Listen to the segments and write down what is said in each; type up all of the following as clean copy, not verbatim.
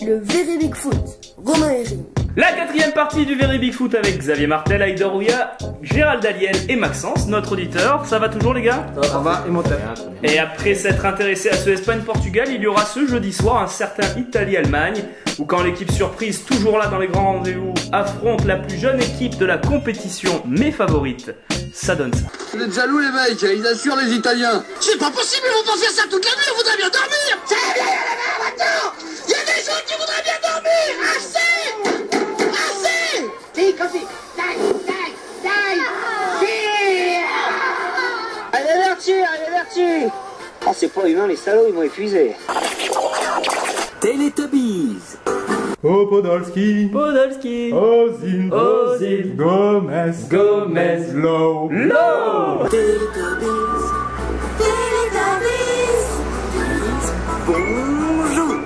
Le Very Big Foot, Romain Herring. La quatrième partie du Very Big Foot avec Xavier Martel, Aider Rouya, Gérald Daliel et Maxence, notre auditeur. Ça va toujours les gars? Ça va, et mon tête. Et après s'être intéressé à ce Espagne-Portugal, il y aura ce jeudi soir un certain Italie-Allemagne, où quand l'équipe surprise, toujours là dans les grands rendez-vous, affronte la plus jeune équipe de la compétition, mais favorite. Ça donne ça. Vous êtes jaloux les mecs, ils assurent les Italiens. C'est pas possible, ils vont pas faire ça toute la nuit, on voudrait bien dormir. Ça va bien, maintenant. Il y a des gens qui voudraient bien dormir. Assez. Assez. Si, copie. Tac, tac, tac. Allez, vertu. Oh, c'est pas humain, les salauds, ils vont épuiser. Teletubbies. Oh Podolski, Podolski, Ozil, Ozil, Gomez, Gomez, Low, Low. Teletubbies. Teletubbies. Bonjour.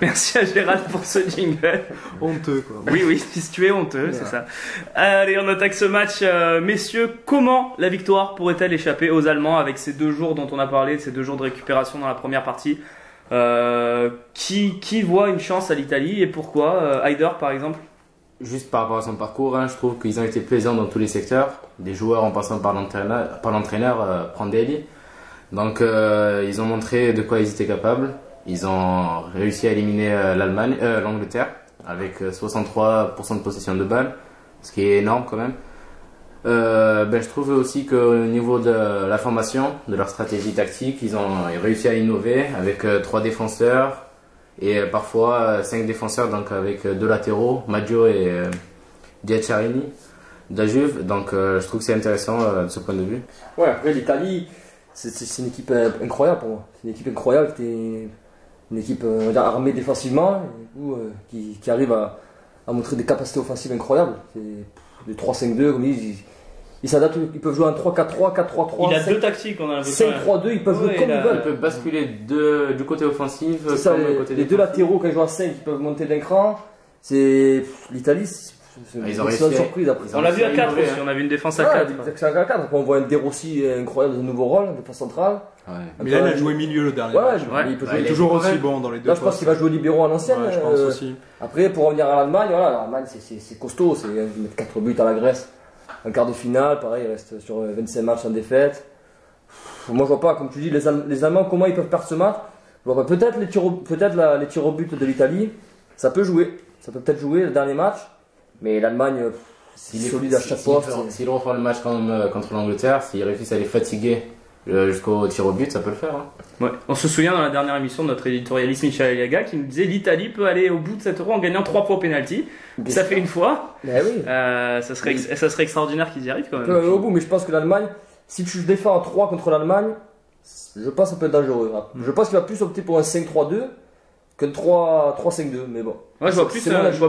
Merci à Gérald pour ce jingle. honteux quoi. Oui, oui, si tu es honteux, c'est ça. Allez, on attaque ce match. Messieurs, comment la victoire pourrait-elle échapper aux Allemands avec ces 2 jours dont on a parlé, ces 2 jours de récupération dans la première partie? Qui voit une chance à l'Italie et pourquoi? Aider par exemple? Juste par rapport à son parcours, je trouve qu'ils ont été plaisants dans tous les secteurs, des joueurs en passant par l'entraîneur Prandelli. Donc ils ont montré de quoi ils étaient capables. Ils ont réussi à éliminer l'Angleterre avec 63% de possession de balle, ce qui est énorme quand même. Je trouve aussi qu'au niveau de la formation, de leur stratégie tactique, ils ont réussi à innover avec 3 défenseurs et parfois 5 défenseurs, donc avec 2 latéraux, Maggio et Giaccherini, de la Juve. Donc je trouve que c'est intéressant de ce point de vue. Ouais, après l'Italie, c'est une équipe incroyable pour moi. C'est une équipe incroyable, une équipe on va dire, armée défensivement, qui arrive à montrer des capacités offensives incroyables. C'est des 3-5-2, comme ils s'adaptent, ils peuvent jouer en 3-4-3, 4-3-3. Il a 2 tactiques, on a l'impression. 5-3-2, ils peuvent jouer comme ils veulent. Ils peuvent basculer du côté offensif. C'est ça, comme côté les 2 latéraux, quand ils jouent à 5, ils peuvent monter d'un cran. L'Italie, c'est Ils ont une réussi surprise après. On l'a vu à 4 aussi, on a vu une défense à 4. C'est à 4. Après, on voit un De Rossi incroyable dans un nouveau rôle, défense centrale. Ouais. Mais là, il a joué milieu le dernier. Ouais, match. il peut Il est jouer toujours aussi bon dans les 2 Là, je pense qu'il va jouer libéraux à l'ancienne. Ouais, je pense aussi. Après, pour revenir à l'Allemagne, voilà, l'Allemagne, c'est costaud. Ils mettent 4 buts à la Grèce. En quart de finale, pareil, il reste sur 25 matchs sans défaite. Moi, je vois pas, comme tu dis, les Allemands, comment ils peuvent perdre ce match. Je vois pas. Peut-être les tirs au but de l'Italie, ça peut jouer. Ça peut peut-être jouer le dernier match. Mais l'Allemagne, c'est solide à chaque fois. S'ils refont le match contre l'Angleterre, s'ils réussissent à les fatiguer jusqu'au tir au but, ça peut le faire. Ouais. On se souvient dans la dernière émission de notre éditorialiste Michel Aliaga qui nous disait l'Italie peut aller au bout de cet euro en gagnant 3 fois au penalty. Ça fait une fois. Mais oui. Ça serait extraordinaire qu'ils y arrivent quand même. Au bout, mais je pense que l'Allemagne, si tu défends en 3 contre l'Allemagne, je pense que ça peut être dangereux. Je pense qu'il va plus opter pour un 5-3-2 qu'un 3-5-2, mais bon. Moi, je vois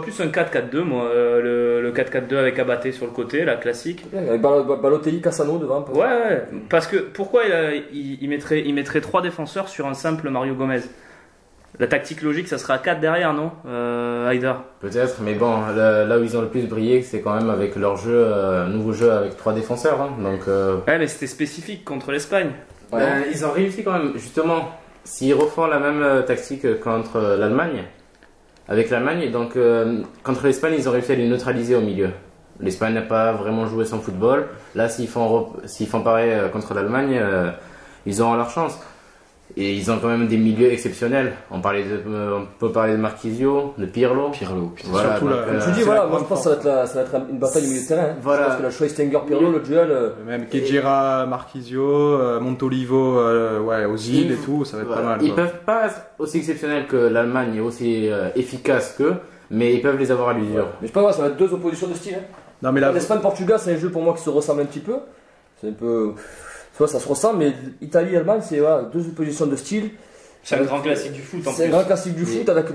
plus un 4-4-2, moi, le 4-4-2 avec Abaté sur le côté, la classique. Avec Balotelli, Cassano devant. Ouais, parce que pourquoi il mettrait 3 défenseurs sur un simple Mario Gomez? La tactique logique, ça sera 4 derrière, non, Aider? Peut-être, mais bon, là où ils ont le plus brillé, c'est quand même avec leur nouveau jeu avec 3 défenseurs. Donc, Ouais, mais c'était spécifique contre l'Espagne. Ils ont réussi quand même, justement. S'ils refont la même tactique contre l'Allemagne, avec l'Allemagne, donc contre l'Espagne, ils ont réussi à les neutraliser au milieu. L'Espagne n'a pas vraiment joué son football. Là, s'ils font pareil contre l'Allemagne, ils auront leur chance. Et ils ont quand même des milieux exceptionnels. On peut parler de Marquisio, de Pirlo. Voilà, surtout là. Comme tu dis, voilà, moi je pense que ça va être une bataille au milieu de terrain. Voilà. Je pense que la Schweinsteiger-Pirlo, le duel. Même Kedira, Marquisio, Montolivo, Ozil et tout, ça va être pas mal. Ils peuvent pas être aussi exceptionnels que l'Allemagne et aussi efficaces qu'eux, mais ils peuvent les avoir à l'usure. Mais je sais pas, ça va être 2 oppositions de style. Non, mais l'Espagne-Portugal, c'est un jeu pour moi qui se ressemble un petit peu. C'est un peu. Tu vois, ça se ressemble, mais Italie et Allemagne, c'est 2 oppositions de style. C'est un grand classique du foot en plus. C'est un grand classique du foot avec.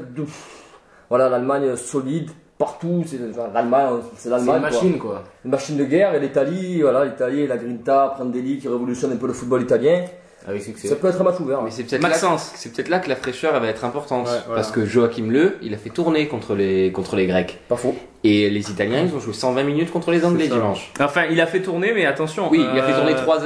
Voilà, l'Allemagne solide, partout. L'Allemagne, c'est l'Allemagne. C'est une machine, quoi. Une machine de guerre, et l'Italie, la Grinta, Prandelli qui révolutionne un peu le football italien. Avec succès. Ça peut être un match ouvert. Mais c'est peut-être Maxence. c'est peut-être là que la fraîcheur elle va être importante. Ouais, voilà. Parce que Joachim Löw, il a fait tourner contre les Grecs. Pas faux. Et les Italiens, ils ont joué 120 minutes contre les Anglais C'est ça. dimanche. Enfin, il a fait tourner, mais attention. Oui, il a fait tourner trois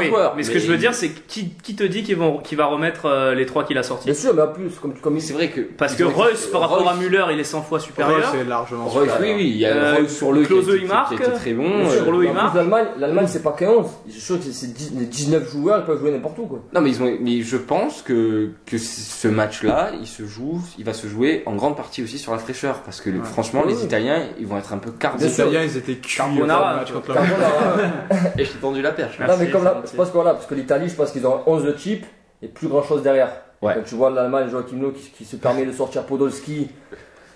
oui, joueurs. Mais ce que je veux dire, c'est qui te dit qu'il va remettre les 3 qu'il a sortis? Bien sûr, mais en plus, comme c'est vrai que. Parce que Reus, par rapport à Müller, il est 100 fois supérieur. Reus, c'est largement Reus, supérieur. oui, il y a Reus sur le Klose, il qui marque. était très bon. Bien sûr, Löw, il En marque. plus, l'Allemagne, c'est pas 15. Je suis sûr que les 19 joueurs, ils peuvent jouer n'importe où, quoi. Non, mais mais je pense que ce match-là, il va se jouer en grande partie aussi sur la fraîcheur. Parce que franchement, Oui, les oui. Italiens, ils vont être un peu cardés. Les Italiens, ils étaient cuits Carbonara, au match contre Et j'ai tendu la perche. Non, mais Merci, comme là, c'est je pense que voilà, parce que l'Italie, je pense qu'ils ont 11 de type et plus grand chose derrière. Ouais. Quand tu vois l'Allemagne, Joachim Löw qui se permet de sortir Podolski,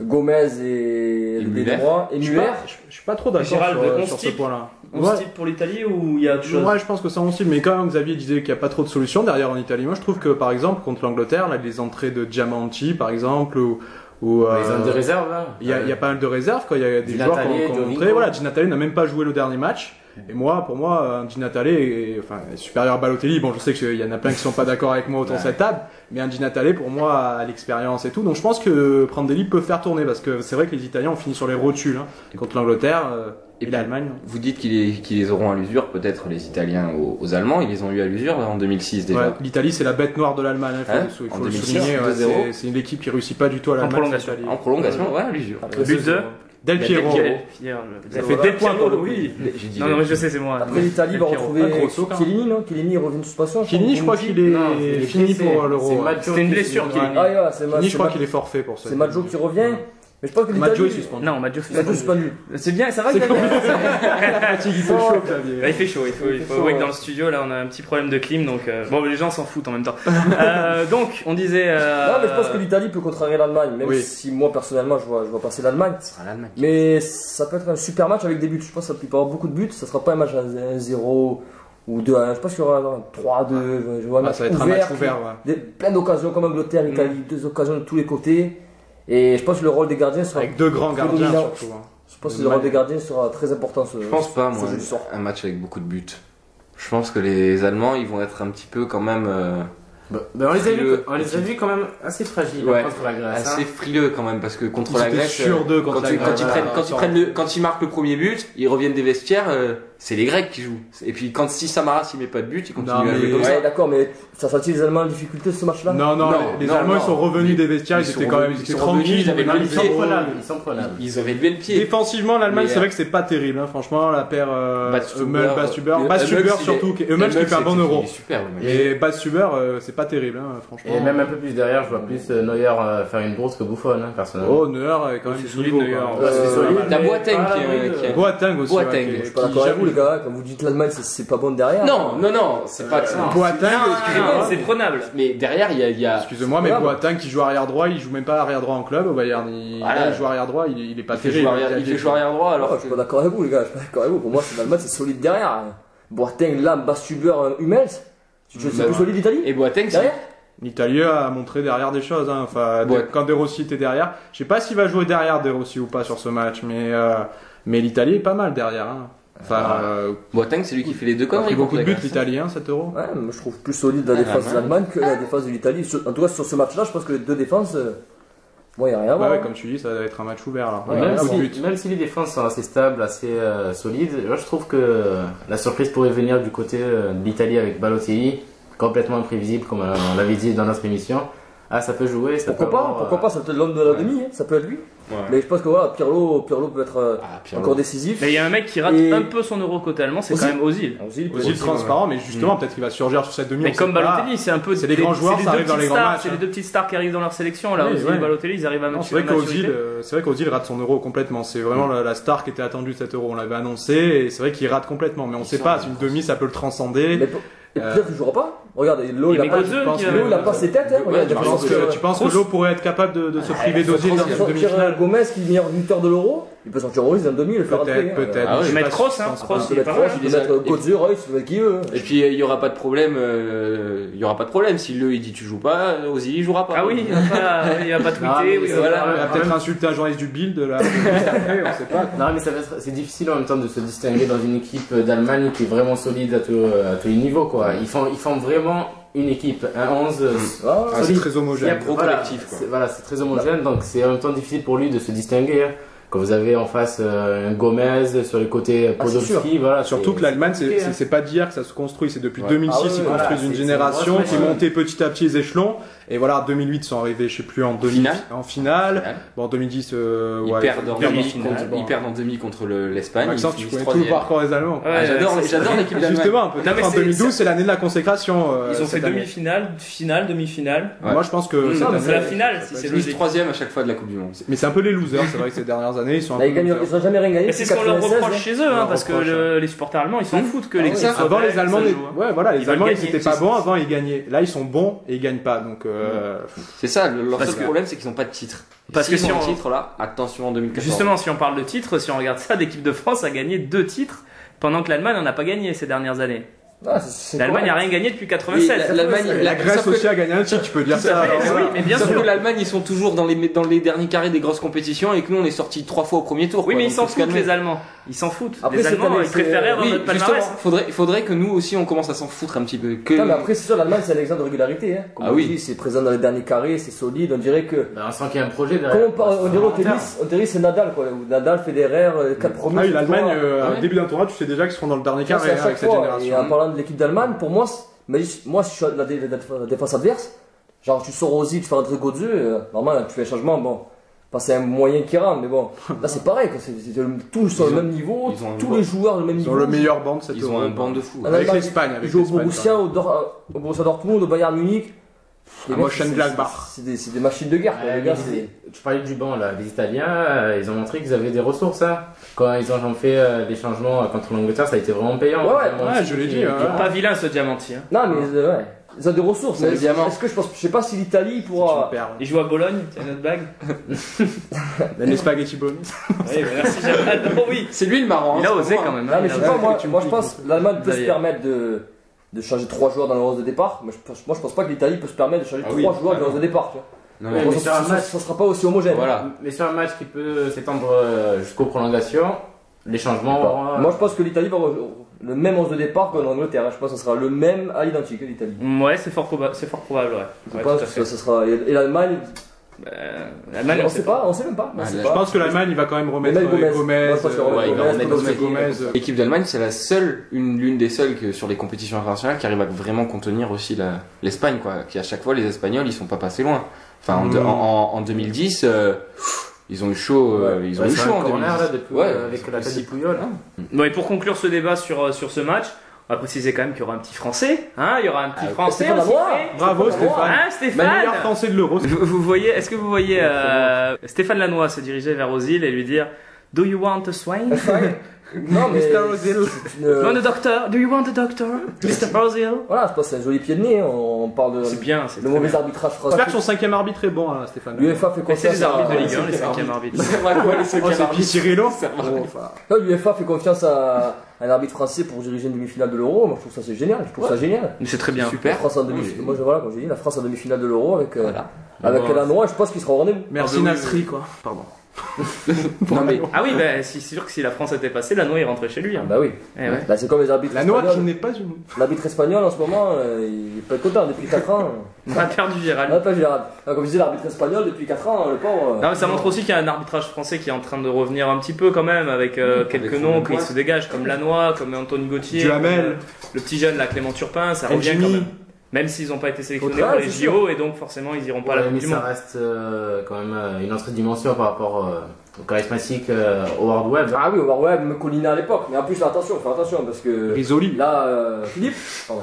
Gomez et Müller. et Je suis Müller. pas- je suis pas trop d'accord Gérald, on sur ce stick. point-là. On Ouais. se dit pour l'Italie ou il y a autre chose? Ouais, je pense que c'est mon style, mais quand même, Xavier disait qu'il n'y a pas trop de solutions derrière en Italie. Moi, je trouve que, par exemple, contre l'Angleterre, là, les entrées de Diamanti, par exemple, ou Ils ont des réserves, hein. il y a pas mal de réserves, quoi. Il y a des Di joueurs Natale, qui ont Giovinco. montré. Voilà, Di Natale n'a même pas joué le dernier match. Et moi, pour moi, Di Natale est supérieur à Balotelli. Bon, je sais qu'il y en a plein qui sont pas d'accord avec moi autour de cette table, mais un Di Natale, pour moi, a l'expérience et tout. Donc, je pense que Prandelli peut faire tourner, parce que c'est vrai que les Italiens ont fini sur les rotules, hein, contre l'Angleterre et l'Allemagne. Vous dites qu'ils les auront à l'usure, peut-être les Italiens aux Allemands. Ils les ont eu à l'usure en 2006 déjà. Ouais, l'Italie, c'est la bête noire de l'Allemagne. Hein, Il en faut le 2006, souligner. Ouais, 2-0. c'est une équipe qui réussit pas du tout à l'Allemagne. prolongation. c'est l'Italie. En prolongation, ouais, à l'usure. But de Del Piero. Ça fait fait deux points pour le oui. J'ai dit Non, non, mais je sais, c'est moi. Après l'Italie va Del Piero. retrouver Un gros saut, quand même. Chiellini, non? Chiellini revient de suspension. Chiellini, je crois qu'il Non, il est est fini blessé. pour l'Euro. C'est Ouais. Maggio C'était une qui- blessure qui Ah ouais, c'est Chiellini, je crois qu'il est forfait pour ça. C'est Maggio qui revient. Mais je pense que Maggio est l'Italie. suspendu. Non, Maggio Maggio suspendu. C'est bien, ça va Xavier La fatigue, il fait chaud, Xavier. Là, il fait chaud, il faut avouer que dans le studio, là, on a un petit problème de clim, donc bon, les gens s'en foutent en même temps. Donc, on disait. Non, mais je pense que l'Italie peut contrarier l'Allemagne, même Oui. si moi personnellement je vois passer l'Allemagne. Ce sera l'Allemagne. Mais ça peut être un super match avec des buts. Je pense que ça peut y avoir beaucoup de buts. Ça sera pas un match à 1-0 ou 2-1. Je pense qu'il y aura un 3-2. Je vois un Ah, match ça va être un match ouvert, ouais. Plein d'occasions comme Angleterre, Italie, 2 occasions de tous les côtés. Et je pense que le rôle des gardiens sera. Avec deux grands gardiens, prédominant. surtout. hein. Je pense que le rôle des gardiens sera très important. Je pense pas, moi, jeudi soir. un match avec beaucoup de buts. Je pense que les Allemands, ils vont être un petit peu quand même Ben, on les a vus quand même assez fragiles Ouais. contre la Grèce. assez hein. frileux quand même, parce que contre Ils la étaient Grèce, sûrs d'eux contre la Grèce. quand ils marquent le premier but, ils reviennent des vestiaires, c'est les Grecs qui jouent. Et puis quand si Samaras il met pas de but, ils continuent Non, à jouer mais- comme ça. Ouais, d'accord, mais ça senti les Allemands en difficulté ce match-là? Non, non, Non, les non, Allemands ils non. sont revenus des vestiaires, Ils ils sont étaient quand même revenus, ils étaient ils sont revenus, tranquilles, ils avaient ils mal Ils sont pied. prenables. Ils sont prenables. Ils avaient levé le pied. Défensivement, l'Allemagne, Mais, c'est vrai que c'est pas terrible, hein, franchement, la paire Bastuber, Bastuber surtout, Hummels qui fait un bon euro. Il est super. Hummels. Et Bastuber, c'est pas terrible, hein, franchement. Et même un peu plus derrière, je vois plus Neuer faire une bourse que Buffon, hein, personnellement. Oh, Neuer est quand même C'est du solide, niveau, Neuer. quoi. Ouais, c'est solide. T'as mais Boateng pas qui est- oui, qui est- Boateng aussi. Boateng. ouais, Je suis pas d'accord avec vous, les gars. Quand vous dites l'Allemagne, c'est pas bon derrière. Non, non, non, c'est pas que ça. Boateng, excusez-moi. C'est prenable. Mais derrière, il y a Excusez-moi, mais Voilà. Boateng qui joue arrière droit, il joue même pas arrière droit en club au Bayern. Voilà. Il joue arrière droit, il est pas il fait terrible. jouer arrière droit Alors, alors je suis pas d'accord avec vous, les gars. Je suis pas d'accord avec vous. Pour moi, c'est l'Allemagne, c'est solide derrière. Boateng, Lam, Bastuber, Hummels. C'est Bah, plus solide l'Italie Et Boateng, c'est derrière. L'Italien a montré derrière des choses. Hein. Enfin, Ouais. quand De Rossi était derrière, je sais pas s'il va jouer derrière De Rossi ou pas sur ce match, mais l'Italie est pas mal derrière. Hein. Enfin, Boateng, c'est lui qui fait les deux il a conneries. pris beaucoup de contre la buts Grèce. l'Italien, 7 euros. Ouais, mais je trouve plus solide la défense de l'Allemagne que la défense de l'Italie. En tout cas, sur ce match-là, je pense que les deux défenses, bon, il n'y a rien à Bah voir. ouais, comme tu dis, ça va être un match ouvert. Alors. Et Ouais, même, beaucoup de buts. même si les défenses sont assez stables, assez solides, moi, je trouve que la surprise pourrait venir du côté de l'Italie avec Balotelli, complètement imprévisible comme on l'avait dit dans notre émission. Ah, ça peut jouer, ça Pourquoi peut pas avoir, Pourquoi pas? Ça peut être l'homme de la demi, hein, ça peut être lui. Ouais. Mais je pense que voilà, Pirlo peut être Ah, Pirlo. encore décisif. Mais il y a un mec qui rate Et- un peu son euro côté allemand, c'est quand Ozil. même Ozil. Aussi transparent, mais justement, peut-être qu'il va surgir sur cette demi. Mais on comme sait pas. Balotelli, c'est un peu. C'est les grands joueurs, c'est les ça deux arrive dans les petites grands stars, matchs, C'est hein. les deux petites stars qui arrivent dans leur sélection. Là, Oui, Ozil ouais. et Balotelli, ils arrivent à Non, mettre c'est vrai la maturité. qu'Ozil rate son euro complètement. C'est vraiment la star qui était attendue de cet euro. On l'avait annoncé et c'est vrai qu'il rate complètement. Mais on sait pas, c'est une demi, ça peut le transcender. Mais peut-être qu'il jouera pas. Regarde, L'eau, Il y a il a pas. Godeux pense qui que- L'eau, il a pas ses têtes. Hein. Regarde, Tu penses que Löw pourrait être capable de se priver d'Ozil dans une sortir demi-finale? Gomez qui est meilleur buteur de l'Euro, il peut sortir Royce dans le demi, il le faire rentrer. Peut-être. Ah ouais, Je Je sais vais pas mettre si- Kroos, je hein. pense Kroos, pas. Il peut il est mettre pas mal. Royce, il peut mettre Godeux, Royce, qui veut. Et puis il y aura pas de problème, il y aura pas de problème si il dit tu joues pas, Ozil il jouera pas. Ah oui, il va pas Ah, tweeter. mais oui, c'est voilà. Il va peut-être insulter un journaliste du Bild là. Après, on sait pas. Non, mais c'est difficile en même temps de se distinguer dans une équipe d'Allemagne qui est vraiment solide à tous les niveaux, quoi. Ils font vraiment une équipe, un 11. C'est solide. très homogène. Gros collectif, quoi. Voilà, c'est très homogène, donc c'est en même temps difficile pour lui de se distinguer. Hein. Quand vous avez en face un Gomez, sur les côtés Podolski, voilà. Surtout que l'Allemagne, compliqué, hein. c'est pas d'hier que ça se construit, c'est depuis Ouais. 2006 Ah ouais, ils voilà, construisent une c'est génération une grosse qui machine. montait petit à petit les échelons. Et voilà, 2008 ils sont arrivés, je sais plus, en Finale. finale. Ouais. Bon, 2010, Ils ouais, perdent en demi demi-finale. ils perdent en demi contre l'Espagne. Maxence, ils tu finissent connais tout le 3e. parcours des Allemands. Ouais, J'adore l'équipe d'Allemagne. Justement, Non, peut-être mais en c'est- 2012, c'est l'année de la consécration. Ils ont fait cette année. demi-finale, finale, demi-finale. Ouais. Moi, je pense que Non, cette mais année, c'est la finale, si ça c'est peut Ils être- finissent 3e à chaque fois de la Coupe du Monde. Mais c'est un peu les losers, c'est vrai que ces dernières années, ils sont un Là, peu ils gagnent, losers. ils ont jamais rien gagné. Mais c'est ce qu'on leur 96, reproche hein. chez eux, On hein, leur parce que reproche, les supporters allemands, ils s'en foutent que Ah les oui, équipes ça. soient Avant belles, les Allemands, que ça joue, hein. ouais, voilà, Ils les veulent Allemands ils gagner, étaient c'est pas ça. bons avant, ils gagnaient. Là, ils sont bons et ils gagnent pas. Donc, C'est ça, leur Parce seul que- problème, c'est qu'ils n'ont pas de titre. Parce que S'ils si ont on- un titre là, attention en 2014. Justement, si on parle de titres, si on regarde ça, l'équipe de France a gagné 2 titres, pendant que l'Allemagne n'en a pas gagné ces dernières années. Ah, c'est L'Allemagne n'a correct. rien gagné depuis Et 87. l'Allemagne, la Grèce sauf que- aussi a gagné un titre, tu peux dire Tout à ça. fait, alors, oui, voilà. mais bien Sauf sûr. que l'Allemagne, ils sont toujours dans les derniers carrés des grosses compétitions et que nous, on est sortis 3 fois au premier tour. Oui, quoi. mais ils Donc, s'en faut se foutent, calmer. les Allemands. Ils s'en foutent. Après, Les cette Allemands, année, ils préféraient dans Oui, notre justement, palmarès. faudrait que nous aussi, on commence à s'en foutre un petit peu. Que... Non, mais après, c'est sûr, l'Allemagne, c'est un exemple de régularité. Hein. Comme Ah on oui. dit, c'est présent dans les derniers carrés, c'est solide. On dirait que. Ben, on sent qu'il y a un projet derrière. Comme on dirait au tennis, on dirait c'est Nadal, quoi. Où Nadal, Federer, les 4 premiers. Ah oui, c'est l'Allemagne, toi. au début d'un tournoi, tu sais déjà qu'ils seront dans le dernier Ça, carré c'est à hein, chaque avec cette fois. Et génération. en parlant de l'équipe d'Allemagne, pour moi, moi, si je suis la défense adverse, genre tu sors Ozil, tu fais rentrer Godze, normalement tu fais un changement, bon, enfin, c'est un moyen qui rentre, mais bon, là c'est pareil, quoi. Tous sur le même niveau, ils ont un tous banc. les joueurs le même Ils niveau. ont le meilleur banc de cette Ils ont un banc de fou. En Avec Allemagne, l'Espagne, avec ils jouent au l'Espagne, Borussia, au Borussia Dortmund, au Bayern Munich. Les À mecs, Mönchengladbach. c'est des machines de guerre, quoi. Les gars, c'est. Tu parlais du banc là, les Italiens, ils ont montré qu'ils avaient des ressources. Hein. Quand ils ont fait des changements contre l'Angleterre, ça a été vraiment payant. Ouais, Vraiment, je l'ai dit, qui- hein. Il est pas vilain ce Diamanti. Hein. Non, mais ouais, ils ont des ressources. C'est Mais le diamant. Est-ce que je sais pas si l'Italie pourra. Il joue à Bologne, c'est notre bague. Les spaghetti bonus. Oui, bah, merci Jamal. Oh oui. C'est lui le marrant. Il hein, a c'est osé pas moi. quand même. Non, hein, mais il je a sais pas, osé. moi je pense que l'Allemagne peut se D'ailleurs. permettre de changer 3 joueurs dans le 11 de départ. Mais je pense pas que l'Italie peut se permettre de changer Ah 3 oui. joueurs dans le 11 de départ. Tu vois. Non, Ouais, mais- mais sur un match- Ça sera pas aussi homogène. Voilà. Mais sur un match qui peut s'étendre jusqu'aux prolongations, les changements. Moi je pense que l'Italie va le même 11 de départ que l'Angleterre. Je pense que ce sera le même à l'identique que l'Italie. Ouais, c'est fort probable, ouais. Je Ouais, pense tout à que fait. ce sera. Et l'Allemagne, L'Allemagne, on sait pas, on sait même pas. On Ah, sait là, Je pas. pense que l'Allemagne, il va quand même remettre Mais même Gomez. Moi, je pense qu'il ouais, il va remettre Gomez. L'équipe d'Allemagne, c'est la seule, l'une des seules que sur les compétitions internationales qui arrive à vraiment contenir aussi l'Espagne, quoi. Qui à chaque fois, les Espagnols, ils sont pas passés loin. Enfin, en 2010, ils ont eu chaud, ils ont eu chaud en corner 2010. là, depuis, Ouais, avec la tête de Puyol. Bon, et pour conclure ce débat sur ce match, on va préciser quand même qu'il y aura un petit Français. Hein, il y aura un petit Français Stéphane aussi. Lanois. Bravo Stéphane. Hein, Le Stéphane meilleur français de l'Euro. vous voyez, est-ce que vous voyez Stéphane Lanois se diriger vers Ozil et lui dire Do you want a swing? Non, mais. Mr. Ozil. c'est une- Want a doctor? Do you want a doctor? Mr. Ozil? Voilà, je pense que c'est un joli pied de nez. On parle de. C'est bien, c'est Le très mauvais bien. arbitrage J'espère que français. son 5ème arbitre est bon, hein, Stéphane. L'UEFA fait Mais c'est confiance les arbitres de à. Ligue 1, les 5e arbitres. C'est vrai quoi, les Oh, cinquièmes c'est arbitres. Cirillo. Non, l'UEFA fait confiance à un arbitre français pour diriger une demi-finale de l'Euro. Moi, je trouve ça c'est génial. Je trouve ça génial. Mais c'est très bien. La Super. France en demi-finale. Moi, voilà, comme j'ai dit, la France en demi-finale de l'Euro avec Voilà. avec Bon, Lanois. Je pense qu'il sera au rendez-vous. Merci Nasri, quoi. Pardon. Non, mais Ah oui, bah, c'est sûr que si la France était passée, Lanois il rentrait chez lui. Ah Hein. bah oui. Eh ouais. Bah, c'est comme les arbitres La noix qui espagnols. n'est pas une. L'arbitre espagnol en ce moment, il est pas content depuis 4 ans. On a perdu Gérald. Non, pas Gérard. Comme je disais, l'arbitre espagnol depuis 4 ans, le pauvre. Non, mais ça montre aussi qu'il y a un arbitrage français qui est en train de revenir un petit peu quand même, avec quelques Avec noms Fabien qui se dégagent, comme Lanois, comme Anthony Gauthier, Duhamel. comme, le petit jeune là, Clément Turpin, ça revient Jimmy. quand même. Même s'ils n'ont pas été sélectionnés Au pour les c'est JO, et donc forcément ils iront pas à la Ouais, Coupe mais du ça Monde. reste quand même une autre dimension par rapport au charismatique Howard Webb. Ah oui, ouais, même Colina à l'époque. Mais en plus, là, attention, fais attention parce que. Risoli. Là, Philippe, pardon.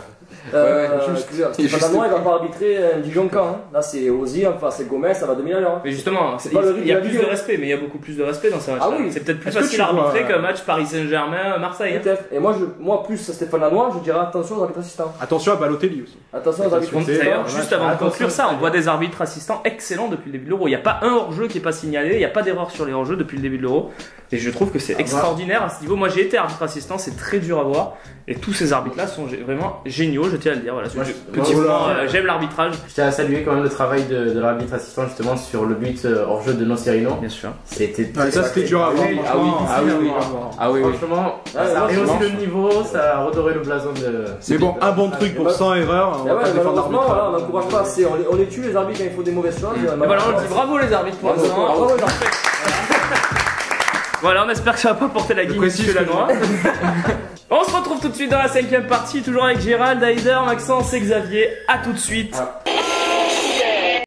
juste. Stéphane Lanois, il va pas arbitrer un Dijon-Camp. Hein. Là, c'est Ozil, enfin, c'est Gomez, ça va 2000 à l'heure. Mais justement, C'est pas le rythme il y a de la plus Ligue, de hein. respect, mais il y a beaucoup plus de respect dans ces matchs-là. Ah oui. C'est peut-être plus Est-ce que facile tu à arbitrer vois, qu'un match Paris Saint-Germain-Marseille. Hein. Peut-être. Et moi, plus Stéphane Lanois, je dirais attention aux arbitres assistants. Attention à Balotelli aussi. Attention aux arbitres Donc, C'est- d'ailleurs, c'est- juste avant de attention, conclure ça, on c'est- voit des arbitres assistants excellents depuis le début de l'Euro. Il n'y a pas un hors-jeu qui est pas signalé, il n'y a pas d'erreur sur les hors-jeux. hors-jeu depuis le début de l'Euro. Et je trouve que c'est extraordinaire à ce niveau. Moi j'ai été arbitre assistant, c'est très dur à voir. Et tous ces arbitres-là sont vraiment géniaux, je tiens à le dire. Voilà, j'aime l'arbitrage. Je tiens à saluer quand même le travail de l'arbitre assistant justement sur le but hors-jeu de Nocerino. Bien sûr. C'était ça c'était dur à voir. Ah oui, franchement, ça a rehaussé le niveau, ça a redoré le blason de. C'est bon, un bon truc pour 100 erreurs. On va pas défendre l'arbitre. Voilà, on n'encourage pas assez, on les tue les arbitres quand il faut des mauvaises choses. Et voilà, on dit bravo les arbitres pour l'instant. Bravo les arbitres. Voilà, on espère que ça va pas porter la guigne sur la noix. On se retrouve tout de suite dans la 5e partie, toujours avec Gérald, Haider, Maxence et Xavier. A tout de suite.